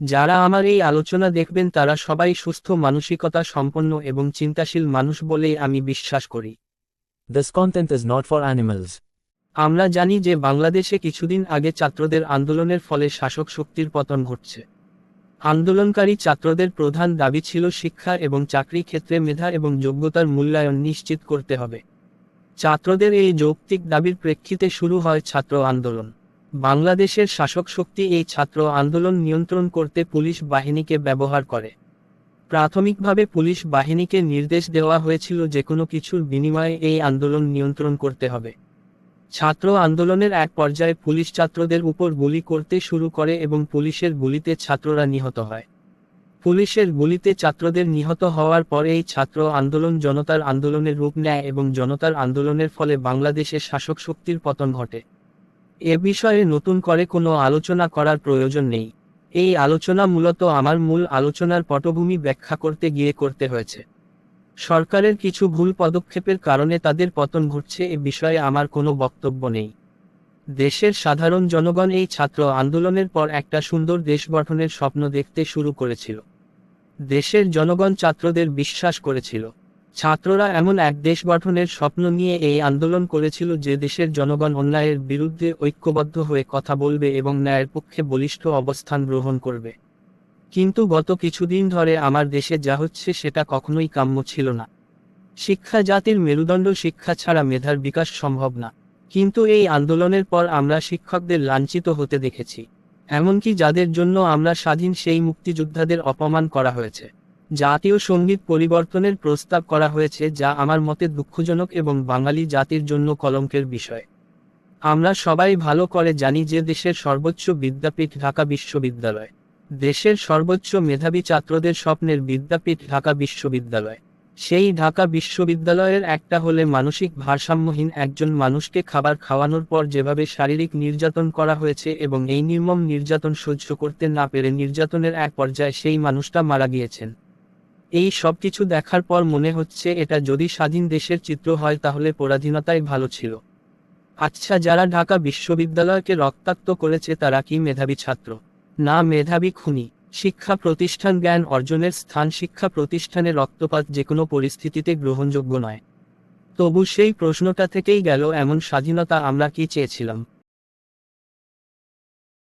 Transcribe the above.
যারা আমার এই আলোচনা দেখবেন তারা সবাই সুস্থ মানসিকতা সম্পন্ন এবং চিন্তাশীল মানুষ বলেই আমি বিশ্বাস করি। This content is not for animals. আমরা জানি যে বাংলাদেশে কিছুদিন আগে ছাত্রদের আন্দোলনের ফলে শাসক শক্তির পতন ঘটছে। আন্দোলনকারী ছাত্রদের প্রধান দাবি ছিল শিক্ষা এবং চাকরি ক্ষেত্রে মেধা এবং যোগ্যতার মূল্যায়ন নিশ্চিত করতে হবে। ছাত্রদের এই যৌক্তিক দাবির প্রেক্ষিতে শুরু হয় ছাত্র আন্দোলন। বাংলাদেশের শাসক শক্তি এই ছাত্র আন্দোলন নিয়ন্ত্রণ করতে পুলিশ বাহিনীকে ব্যবহার করে। প্রাথমিকভাবে পুলিশ বাহিনীকে নির্দেশ দেওয়া হয়েছিল যে কোনো কিছুর বিনিময়ে এই আন্দোলন নিয়ন্ত্রণ করতে হবে। ছাত্র আন্দোলনের এক পর্যায়ে পুলিশ ছাত্রদের উপর গুলি করতে শুরু করে এবং পুলিশের গুলিতে ছাত্ররা নিহত হয়। পুলিশের গুলিতে ছাত্রদের নিহত হওয়ার পর এই ছাত্র আন্দোলন জনতার আন্দোলনের রূপ নেয় এবং জনতার আন্দোলনের ফলে বাংলাদেশের শাসক শক্তির পতন ঘটে। এ বিষয়ে নতুন করে কোনো আলোচনা করার প্রয়োজন নেই। এই আলোচনা মূলত আমার মূল আলোচনার পটভূমি ব্যাখ্যা করতে গিয়ে করতে হয়েছে। সরকারের কিছু ভুল পদক্ষেপের কারণে তাদের পতন ঘটছে এ বিষয়ে আমার কোনো বক্তব্য নেই। দেশের সাধারণ জনগণ এই ছাত্র আন্দোলনের পর একটা সুন্দর দেশ গঠনের স্বপ্ন দেখতে শুরু করেছিল। দেশের জনগণ ছাত্রদের বিশ্বাস করেছিল। ছাত্ররা এমন এক দেশ গঠনের স্বপ্ন নিয়ে এই আন্দোলন করেছিল যে দেশের জনগণ অন্যায়ের বিরুদ্ধে ঐক্যবদ্ধ হয়ে কথা বলবে এবং ন্যায়ের পক্ষে বলিষ্ঠ অবস্থান গ্রহণ করবে। কিন্তু গত কিছুদিন ধরে আমার দেশে যা হচ্ছে সেটা কখনোই কাম্য ছিল না। শিক্ষা জাতির মেরুদণ্ড, শিক্ষা ছাড়া মেধার বিকাশ সম্ভব না। কিন্তু এই আন্দোলনের পর আমরা শিক্ষকদের লাঞ্ছিত হতে দেখেছি। এমনকি যাদের জন্য আমরা স্বাধীন সেই মুক্তিযোদ্ধাদের অপমান করা হয়েছে। জাতীয় সঙ্গীত পরিবর্তনের প্রস্তাব করা হয়েছে, যা আমার মতে দুঃখজনক এবং বাঙালি জাতির জন্য কলঙ্কের বিষয়। আমরা সবাই ভালো করে জানি যে দেশের সর্বোচ্চ বিদ্যাপীঠ ঢাকা বিশ্ববিদ্যালয়। দেশের সর্বোচ্চ মেধাবী ছাত্রদের স্বপ্নের বিদ্যাপীঠ ঢাকা বিশ্ববিদ্যালয়। সেই ঢাকা বিশ্ববিদ্যালয়ের একটা হলে মানসিক ভারসাম্যহীন একজন মানুষকে খাবার খাওয়ানোর পর যেভাবে শারীরিক নির্যাতন করা হয়েছে এবং এই নির্মম নির্যাতন সহ্য করতে না পেরে নির্যাতনের এক পর্যায়ে সেই মানুষটা মারা গিয়েছেন। এই সব কিছু দেখার পর মনে হচ্ছে এটা যদি স্বাধীন দেশের চিত্র হয় তাহলে পরাধীনতাই ভালো ছিল। আচ্ছা, যারা ঢাকা বিশ্ববিদ্যালয়কে রক্তাক্ত করেছে তারা কি মেধাবী ছাত্র? না, মেধাবী খুনি। শিক্ষা প্রতিষ্ঠান জ্ঞান অর্জনের স্থান। শিক্ষা প্রতিষ্ঠানে রক্তপাত যেকোনো পরিস্থিতিতে গ্রহণযোগ্য নয়। তবু সেই প্রশ্নটা থেকেই গেল, এমন স্বাধীনতা আমরা কি চেয়েছিলাম?